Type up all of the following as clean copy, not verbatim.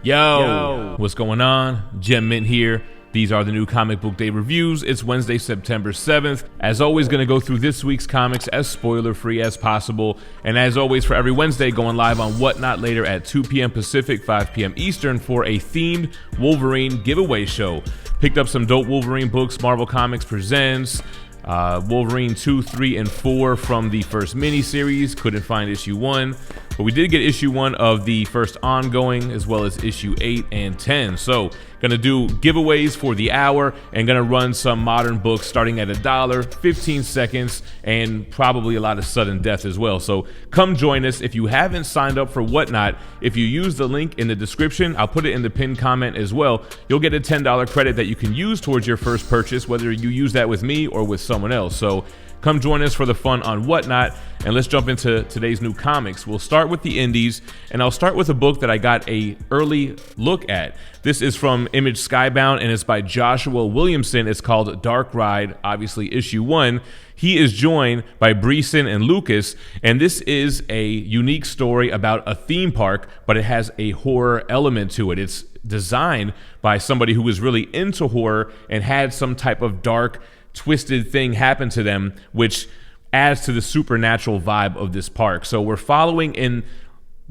Yo, what's going on? GemMint here. These are the new comic book day reviews. It's Wednesday, September 7th. As always, going to go through this week's comics as spoiler-free as possible. And as always, for every Wednesday, going live on Whatnot later at 2 p.m. Pacific, 5 p.m. Eastern for a themed Wolverine giveaway show. Picked up some dope Wolverine books. Marvel Comics presents Wolverine 2, 3, and 4 from the first miniseries. Couldn't find issue 1. But we did get issue 1 of the first ongoing, as well as issue 8 and 10. So, gonna do giveaways for the hour, and gonna run some modern books starting at $1, 15 seconds, and probably a lot of sudden death as well. So come join us. If you haven't signed up for Whatnot, if you use the link in the description, I'll put it in the pinned comment as well, you'll get a $10 credit that you can use towards your first purchase, whether you use that with me or with someone else. So come join us for the fun on Whatnot, and let's jump into today's new comics. We'll start with the indies, and I'll start with a book that I got a early look at. This is from Image Skybound, and it's by Joshua Williamson. It's called Dark Ride, obviously issue 1. He is joined by Breeson and Lucas, and this is a unique story about a theme park, but it has a horror element to it. It's designed by somebody who was really into horror and had some type of dark, twisted thing happen to them, which adds to the supernatural vibe of this park. So we're following in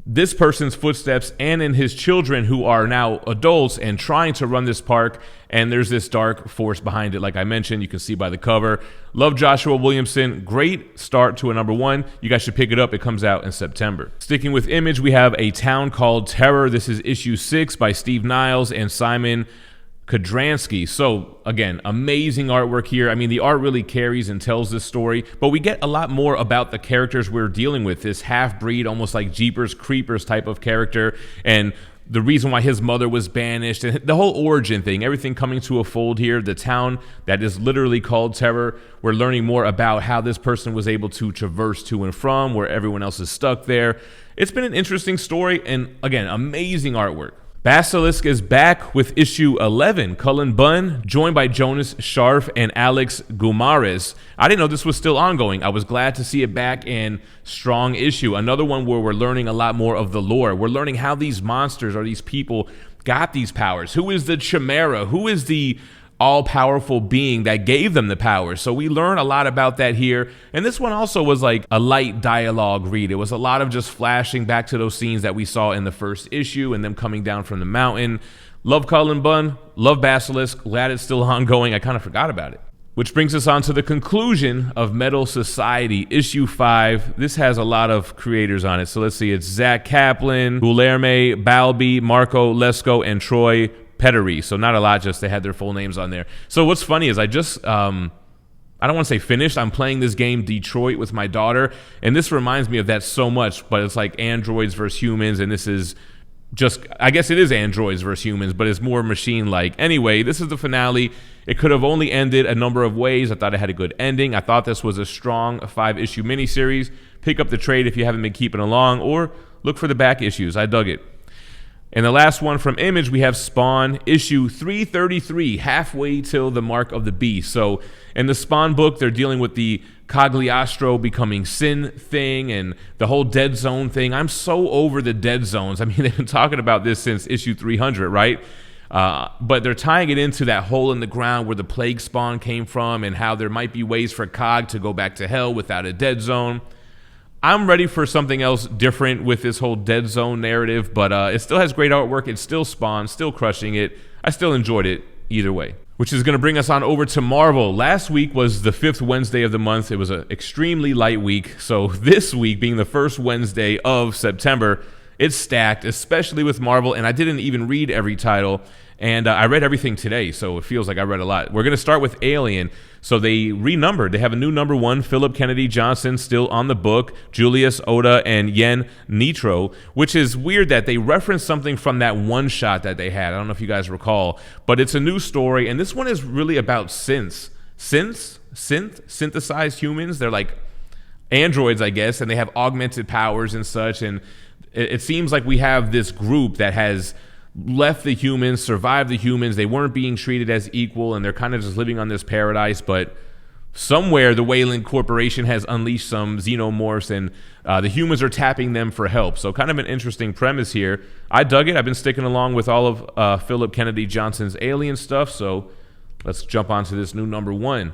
this person's footsteps and in his children, who are now adults and trying to run this park, and there's this dark force behind it. Like I mentioned, you can see by the cover. Love Joshua Williamson. Great start to a #1. You guys should pick it up. It comes out in September. Sticking with Image, we have A Town Called Terror. This is issue 6 by Steve Niles and Simon Kodransky. So again, amazing artwork here. I mean, the art really carries and tells this story, but we get a lot more about the characters we're dealing with. This half-breed, almost like Jeepers Creepers type of character, and the reason why his mother was banished, and the whole origin thing, everything coming to a fold here. The town that is literally called Terror. We're learning more about how this person was able to traverse to and from where everyone else is stuck there. It's been an interesting story, and again, amazing artwork. Basilisk is back with issue 11. Cullen Bunn, joined by Jonas Scharf and Alex Gumares. I didn't know this was still ongoing. I was glad to see it back in strong issue. Another one where we're learning a lot more of the lore. We're learning how these monsters or these people got these powers. Who is the Chimera? Who is the all-powerful being that gave them the power? So we learn a lot about that here. And this one also was like a light dialogue read. It was a lot of just flashing back to those scenes that we saw in the first issue and them coming down from the mountain. Love Cullen Bunn, love Basilisk, glad it's still ongoing. I kind of forgot about it. Which brings us on to the conclusion of Metal Society, issue 5. This has a lot of creators on it. So let's see, it's Zach Kaplan, Guilherme Balbi, Marco Lesko, and Troy Pettery. So not a lot, just they had their full names on there. So what's funny is I just, I don't want to say finished. I'm playing this game Detroit with my daughter, and this reminds me of that so much, but it's like androids versus humans, and this is just, I guess it is androids versus humans, but it's more machine-like. Anyway, this is the finale. It could have only ended a number of ways. I thought it had a good ending. I thought this was a strong 5-issue miniseries. Pick up the trade if you haven't been keeping along, or look for the back issues. I dug it. And the last one from Image, we have Spawn, issue 333, halfway till the Mark of the Beast. So in the Spawn book, they're dealing with the Cagliostro becoming sin thing and the whole dead zone thing. I'm so over the dead zones. I mean, they've been talking about this since issue 300, right? But they're tying it into that hole in the ground where the plague spawn came from, and how there might be ways for Cog to go back to hell without a dead zone. I'm ready for something else different with this whole dead zone narrative, but it still has great artwork. It's still Spawn, still crushing it. I still enjoyed it either way. Which is going to bring us on over to Marvel. Last week was the 5th Wednesday of the month. It was an extremely light week. So this week, being the first Wednesday of September, it's stacked, especially with Marvel. And I didn't even read every title. And I read everything today, so it feels like I read a lot. We're going to start with Alien. So they renumbered. They have a new #1, Philip Kennedy Johnson, still on the book, Julius Oda, and Yen Nitro, which is weird that they referenced something from that one shot that they had. I don't know if you guys recall, but it's a new story, and this one is really about synths. Synthesized humans. They're like androids, I guess, and they have augmented powers and such, and it seems like we have this group that has left the humans, survived the humans. They weren't being treated as equal, and they're kind of just living on this paradise, but somewhere the Wayland Corporation has unleashed some xenomorphs, and the humans are tapping them for help. So kind of an interesting premise here. I dug it. I've been sticking along with all of Philip Kennedy Johnson's Alien stuff, so let's jump onto this new #1.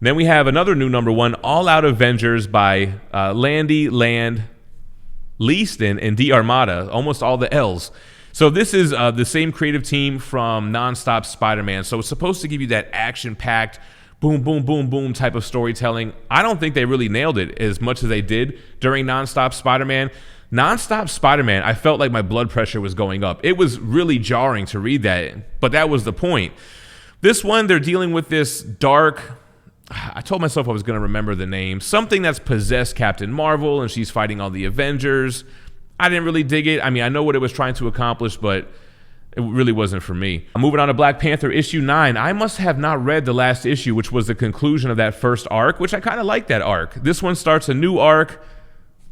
Then we have another new #1, All Out Avengers by Landy Land, Leaston, and D. Armada, almost all the L's. So this is the same creative team from Nonstop Spider-Man. So it's supposed to give you that action-packed, boom, boom, boom, boom type of storytelling. I don't think they really nailed it as much as they did during Nonstop Spider-Man. Nonstop Spider-Man, I felt like my blood pressure was going up. It was really jarring to read that, but that was the point. This one, they're dealing with this dark, I told myself I was going to remember the name, something that's possessed Captain Marvel, and she's fighting all the Avengers. I didn't really dig it. I mean, I know what it was trying to accomplish, but it really wasn't for me. Moving on to Black Panther issue 9. I must have not read the last issue, which was the conclusion of that first arc, which I kind of like that arc. This one starts a new arc.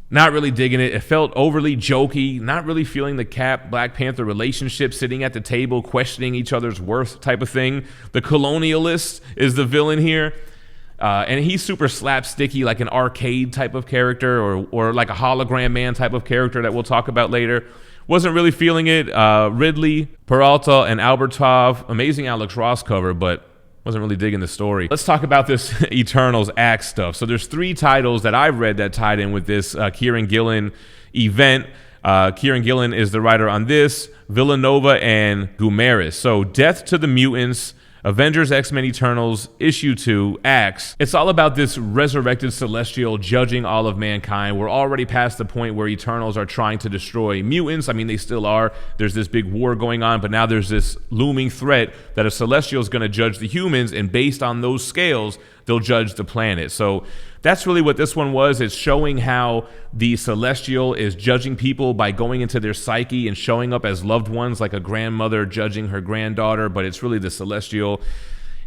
Not really digging it. It felt overly jokey, not really feeling the Cap Black Panther relationship, sitting at the table, questioning each other's worth type of thing. The colonialist is the villain here. And he's super slapsticky, like an arcade type of character, or like a hologram man type of character that we'll talk about later. Wasn't really feeling it. Ridley, Peralta, and Albertov. Amazing Alex Ross cover, but wasn't really digging the story. Let's talk about this Eternals Axe stuff. So there's 3 titles that I've read that tied in with this Kieran Gillen event. Kieran Gillen is the writer on this, Villanova and Gumaris. So Death to the Mutants, Avengers, X-Men, Eternals, issue 2, Axe. It's all about this resurrected Celestial judging all of mankind. We're already past the point where Eternals are trying to destroy mutants. I mean, they still are. There's this big war going on, but now there's this looming threat that a Celestial is going to judge the humans, and based on those scales, they'll judge the planet. So that's really what this one was. It's showing how the Celestial is judging people by going into their psyche and showing up as loved ones, like a grandmother judging her granddaughter, but it's really the Celestial.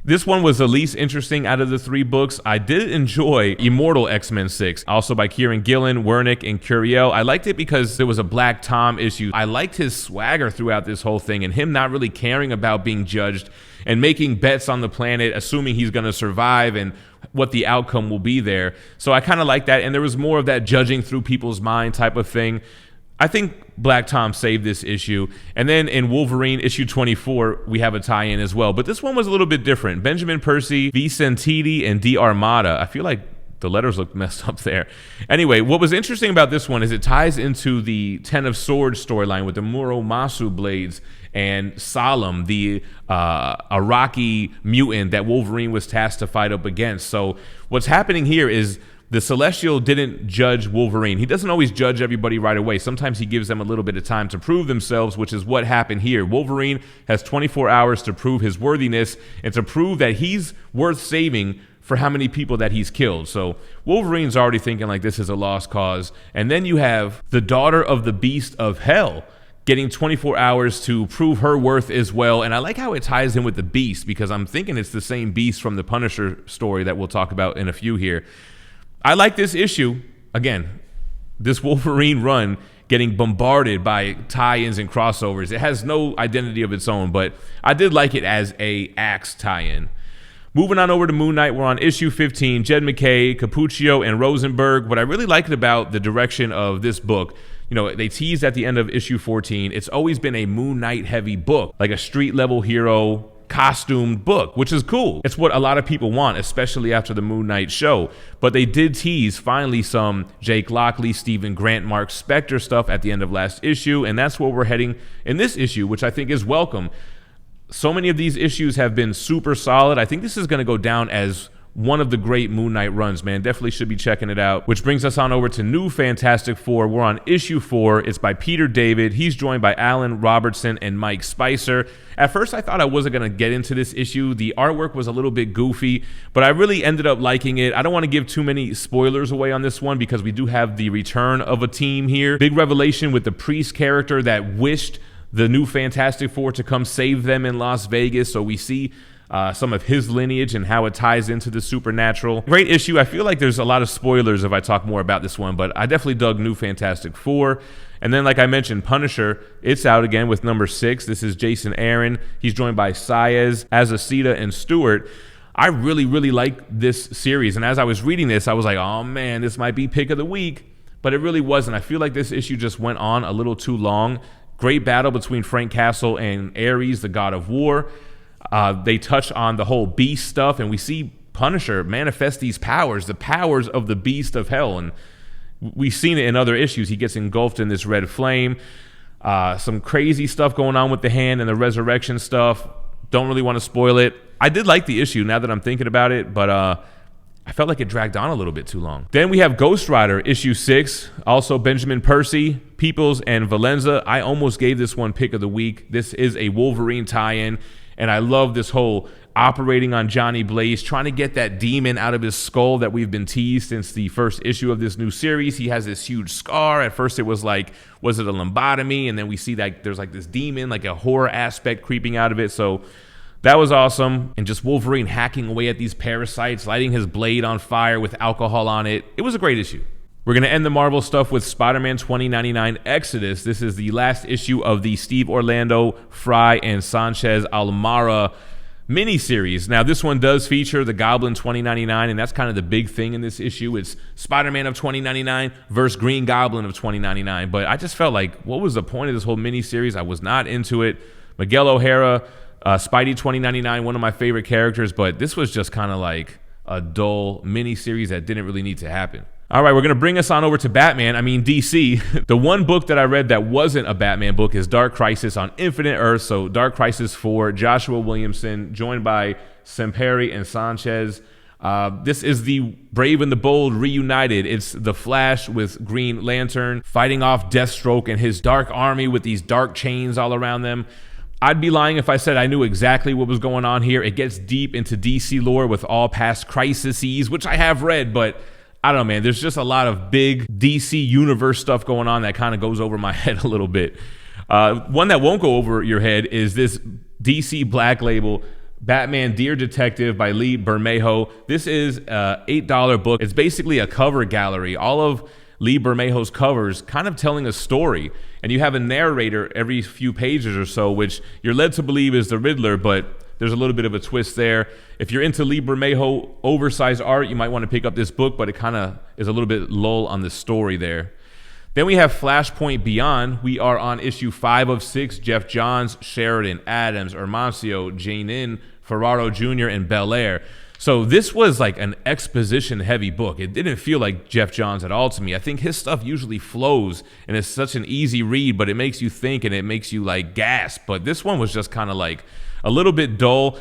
This one was the least interesting out of the 3 books. I did enjoy Immortal X-Men 6, also by Kieran Gillen, Wernick, and Curiel. I liked it because there was a Black Tom issue. I liked his swagger throughout this whole thing, and him not really caring about being judged and making bets on the planet, assuming he's going to survive and what the outcome will be there. So I kind of like that, and there was more of that judging through people's mind type of thing. I think Black Tom saved this issue. And then in Wolverine issue 24, we have a tie-in as well. But this one was a little bit different. Benjamin Percy, Vicentini, and D. Armada. I feel like the letters look messed up there. Anyway, what was interesting about this one is it ties into the Ten of Swords storyline with the Muromasu blades and Solemn, the Iraqi mutant that Wolverine was tasked to fight up against. So what's happening here is the Celestial didn't judge Wolverine. He doesn't always judge everybody right away. Sometimes he gives them a little bit of time to prove themselves, which is what happened here. Wolverine has 24 hours to prove his worthiness and to prove that he's worth saving for how many people that he's killed. So Wolverine's already thinking like this is a lost cause. And then you have the daughter of the Beast of Hell getting 24 hours to prove her worth as well. And I like how it ties in with the Beast, because I'm thinking it's the same Beast from the Punisher story that we'll talk about in a few here. I like this issue. Again, this Wolverine run getting bombarded by tie-ins and crossovers. It has no identity of its own, but I did like it as a Axe tie-in. Moving on over to Moon Knight, we're on issue 15, Jed MacKay, Cappuccio, and Rosenberg. What I really liked about the direction of this book, you know, they teased at the end of issue 14, it's always been a Moon Knight heavy book, like a street level hero costumed book, which is cool. It's what a lot of people want, especially after the Moon Knight show. But they did tease finally some Jake Lockley, Stephen Grant, Mark Spector stuff at the end of last issue, and that's where we're heading in this issue, which I think is welcome. So many of these issues have been super solid. I think this is going to go down as one of the great Moon Knight runs, man. Definitely should be checking it out. Which brings us on over to New Fantastic Four. We're on issue 4. It's by Peter David. He's joined by Alan Robertson and Mike Spicer. At first, I thought I wasn't going to get into this issue. The artwork was a little bit goofy, but I really ended up liking it. I don't want to give too many spoilers away on this one because we do have the return of a team here. Big revelation with the Priest character that wished the New Fantastic Four to come save them in Las Vegas. So we see some of his lineage and how it ties into the supernatural. Great issue. I feel like there's a lot of spoilers if I talk more about this one, but I definitely dug New Fantastic Four. And then, like I mentioned, Punisher, it's out again with number 6. This is Jason Aaron. He's joined by Saez, Azaceta, and Stewart. I really, really like this series. And as I was reading this, I was like, oh man, this might be pick of the week. But it really wasn't. I feel like this issue just went on a little too long. Great battle between Frank Castle and Ares, the god of war. They touch on the whole beast stuff, and we see Punisher manifest these powers, the powers of the beast of hell. And we've seen it in other issues. He gets engulfed in this red flame. Some crazy stuff going on with the hand and the resurrection stuff. Don't really want to spoil it. I did like the issue now that I'm thinking about it, but I felt like it dragged on a little bit too long. Then we have Ghost Rider issue 6, also Benjamin Percy, Peoples, and Valenza. I almost gave this one pick of the week. This is a Wolverine tie-in, and I love this whole operating on Johnny Blaze, trying to get that demon out of his skull that we've been teased since the first issue of this new series. He has this huge scar. At first it was like, was it a lobotomy? And then we see that there's like this demon, like a horror aspect creeping out of it. So that was awesome. And just Wolverine hacking away at these parasites, lighting his blade on fire with alcohol on it. It was a great issue. We're going to end the Marvel stuff with Spider-Man 2099 Exodus. This is the last issue of the Steve Orlando, Fry, and Sanchez Almara miniseries. Now, this one does feature the Goblin 2099, and that's kind of the big thing in this issue. It's Spider-Man of 2099 versus Green Goblin of 2099. But I just felt like, what was the point of this whole miniseries? I was not into it. Miguel O'Hara, Spidey 2099, one of my favorite characters, but this was just kind of like a dull miniseries that didn't really need to happen. All right, we're going to bring us on over to Batman. I mean, DC. The one book that I read that wasn't a Batman book is Dark Crisis on Infinite Earth. So Dark Crisis 4, Joshua Williamson, joined by Semperi and Sanchez. This is the Brave and the Bold reunited. It's the Flash with Green Lantern fighting off Deathstroke and his dark army with these dark chains all around them. I'd be lying if I said I knew exactly what was going on here. It gets deep into DC lore with all past crises, which I have read, but I don't know, man. There's just a lot of big DC universe stuff going on that kind of goes over my head a little bit. One that won't go over your head is this DC Black Label Batman Dear Detective by Lee Bermejo. This is an $8 book. It's basically a cover gallery. All of Lee Bermejo's covers kind of telling a story. And you have a narrator every few pages or so, which you're led to believe is the Riddler, but there's a little bit of a twist there. If you're into Lee Bermejo oversized art, you might want to pick up this book, but it kind of is a little bit lull on the story there. Then we have Flashpoint Beyond. We are on issue 5 of 6. Jeff Johns, Sheridan, Adams, Hermancio, Janin, Ferraro Jr., and Belair. So this was like an exposition-heavy book. It didn't feel like Jeff Johns at all to me. I think his stuff usually flows, and it's such an easy read, but it makes you think, and it makes you like gasp. But this one was just kind of like a little bit dull,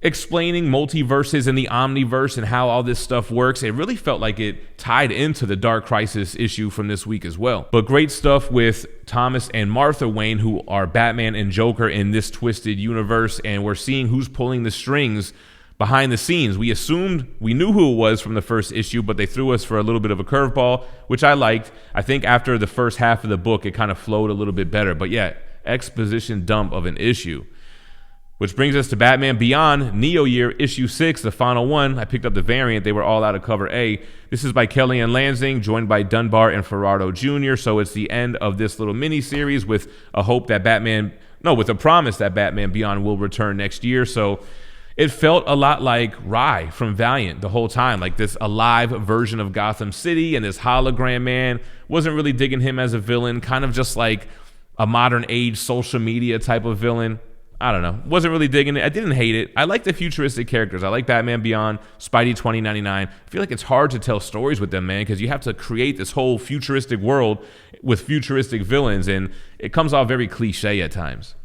explaining multiverses and the omniverse and how all this stuff works. It really felt like it tied into the Dark Crisis issue from this week as well. But great stuff with Thomas and Martha Wayne, who are Batman and Joker in this twisted universe, and we're seeing who's pulling the strings behind the scenes. We assumed we knew who it was from the first issue, but they threw us for a little bit of a curveball, which I liked. I think after the first half of the book, it kind of flowed a little bit better. But yeah, exposition dump of an issue. Which brings us to Batman Beyond, Neo Year, issue 6, the final one. I picked up the variant. They were all out of cover A. This is by Kellyanne Lansing, joined by Dunbar and Ferraro Jr. So it's the end of this little mini-series with a hope that with a promise that Batman Beyond will return next year. So it felt a lot like Rye from Valiant the whole time, like this alive version of Gotham City, and this hologram man. Wasn't really digging him as a villain, kind of just like a modern age social media type of villain. I don't know. Wasn't really digging it. I didn't hate it. I like the futuristic characters. I like Batman Beyond, Spidey 2099. I feel like it's hard to tell stories with them, man, because you have to create this whole futuristic world with futuristic villains, and it comes off very cliche at times.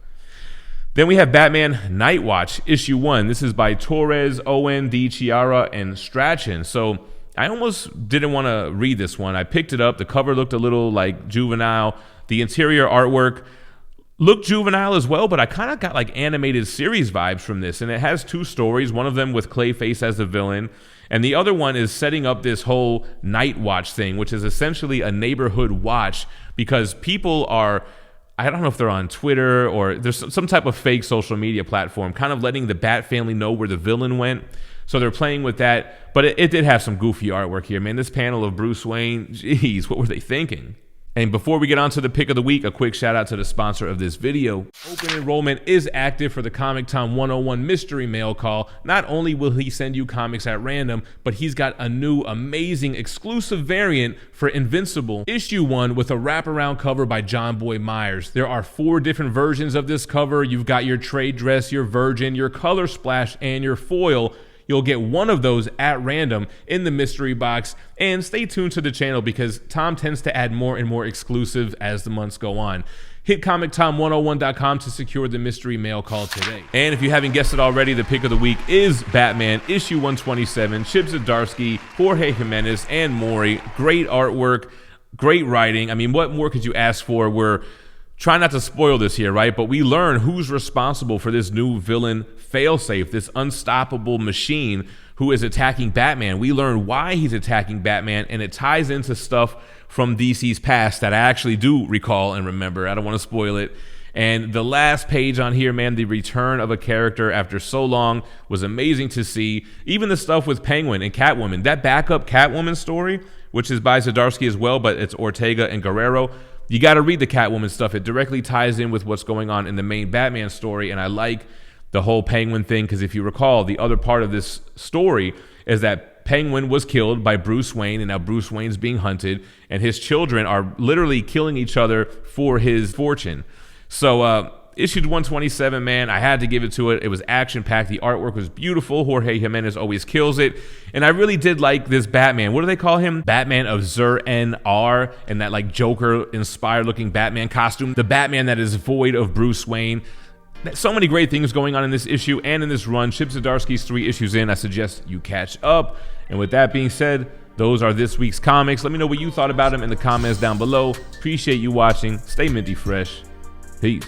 Then we have Batman Nightwatch, issue 1. This is by Torres, Owen, D. Chiara, and Strachan. So I almost didn't want to read this one. I picked it up. The cover looked a little like juvenile. The interior artwork looked juvenile as well, but I kind of got like animated series vibes from this. And it has 2 stories, one of them with Clayface as the villain, and the other one is setting up this whole Night Watch thing, which is essentially a neighborhood watch because people are, I don't know if they're on Twitter or there's some type of fake social media platform, kind of letting the Bat family know where the villain went. So they're playing with that, but it did have some goofy artwork here, man. This panel of Bruce Wayne, geez, what were they thinking? And before we get on to the pick of the week, a quick shout out to the sponsor of this video. Open enrollment is active for the Comic Time 101 mystery mail call. Not only will he send you comics at random, but he's got a new amazing exclusive variant for Invincible, issue 1 with a wraparound cover by John Boy Myers. There are 4 different versions of this cover. You've got your trade dress, your virgin, your color splash, and your foil. You'll get one of those at random in the mystery box, and stay tuned to the channel because Tom tends to add more and more exclusive as the months go on. Hit ComicTime101.com to secure the mystery mail call today. And if you haven't guessed it already, the pick of the week is Batman issue 127, Chip Zdarsky, Jorge Jimenez, and Mori. Great artwork, great writing. I mean, what more could you ask for? We're trying not to spoil this here, right? But we learn who's responsible for this new villain failsafe, this unstoppable machine who is attacking Batman. We learn why he's attacking Batman, and it ties into stuff from DC's past that I actually do recall and remember. I don't want to spoil it. And the last page on here, man, the return of a character after so long was amazing to see. Even the stuff with Penguin and Catwoman, that backup Catwoman story, which is by Zdarsky as well, but it's Ortega and Guerrero. You got to read the Catwoman stuff. It directly ties in with what's going on in the main Batman story, and I like the whole Penguin thing because if you recall, the other part of this story is that Penguin was killed by Bruce Wayne, and now Bruce Wayne's being hunted, and his children are literally killing each other for his fortune. So issue 127, man, I had to give it to it. It was action-packed. The artwork was beautiful. Jorge Jimenez always kills it. And I really did like this Batman. What do they call him? Batman of Zur-En-Ar, and that like Joker-inspired looking Batman costume. The Batman that is void of Bruce Wayne. So many great things going on in this issue and in this run. Chip Zdarsky's 3 issues in. I suggest you catch up. And with that being said, those are this week's comics. Let me know what you thought about them in the comments down below. Appreciate you watching. Stay minty fresh. Peace.